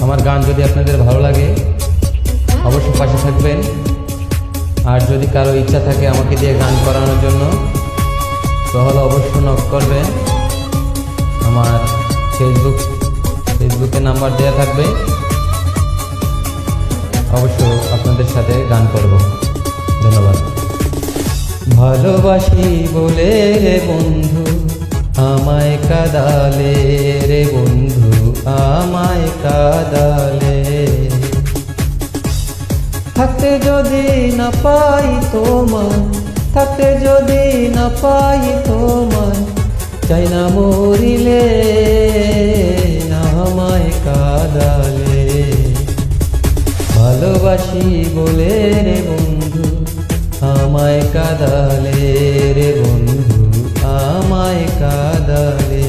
আমার গান যদি আপনাদের ভালো লাগে অবশ্যই পাশে থাকবেন। আর যদি কারো ইচ্ছা থাকে আমাকে দিয়ে গান করানোর জন্য তাহলে অবশ্যই নক করবেন। আমার ফেসবুকে নাম্বার দেওয়া থাকবে, অবশ্য আপনাদের সাথে গান করব। ধন্যবাদ। ভালোবাসি বলে রে বন্ধু আমায় কাঁদালে, রে বন্ধু আমায় কাঁদালে। থাকতে যদি না পাই তোমার, থাকতে যদি না পাই তোমার, চাই না মরিলে আমায় কাঁদালে। ভালোবাসি বলে রে বন্ধু আমায় কাঁদালে, রে বন্ধু আমায় কাঁদালে।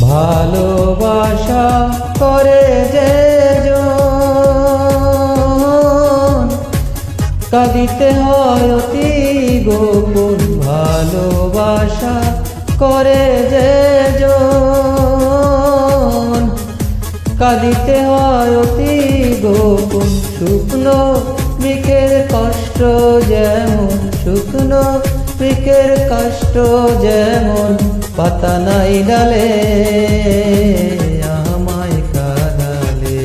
ভালোবাসা করে যে কাঁদিতে হয় অতি গোপন। ভালোবাসা করে যে কাঁদিতে হয় অতি গোপন। শুকনো বৃক্ষের কষ্ট যেমন, শুকনো বৃক্ষের কষ্ট যেমন, পাতা নাই ডালে আমায় কাঁদালে।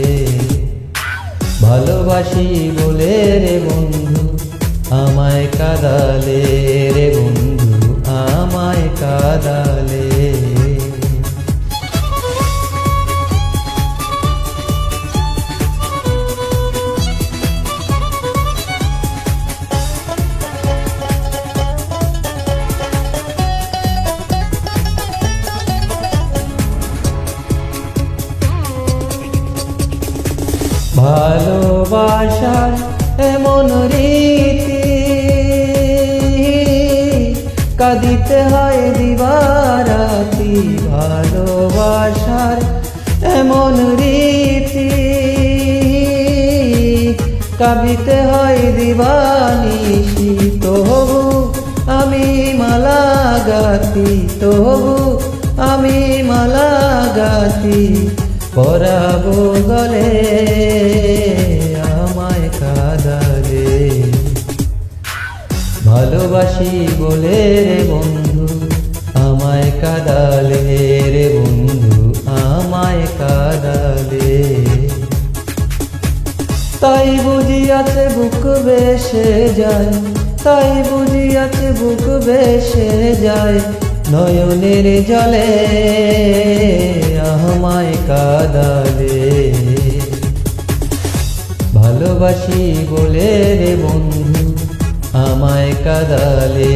ভালোবাসি বলে রে বন্ধু আমায় কাঁদালে, রে বন্ধু আমায় কাঁদালে। ভালোবাসার এমন রীতি, কাঁদিতে হয় দিবারাতি। ভালোবাসার এমন রীতি, কাঁদিতে হয় দিবানিশি। তবু আমি মালা গাতি, তবু আমি মালা গাতি, পরাবো গলে আমায় কাঁদালে। ভালোবাসি বলে রে বন্ধু আমায় কাঁদালে, রে বন্ধু আমায় কাঁদালে। তাই বুঝিয়াছে বুক বেসে যায়, তাই বুঝিয়াছে বুক বেসে যায়, নয়নের জলে আমায় কাঁদালে। ভালোবাসি বলে রে বন্ধু আমায় কাঁদালে,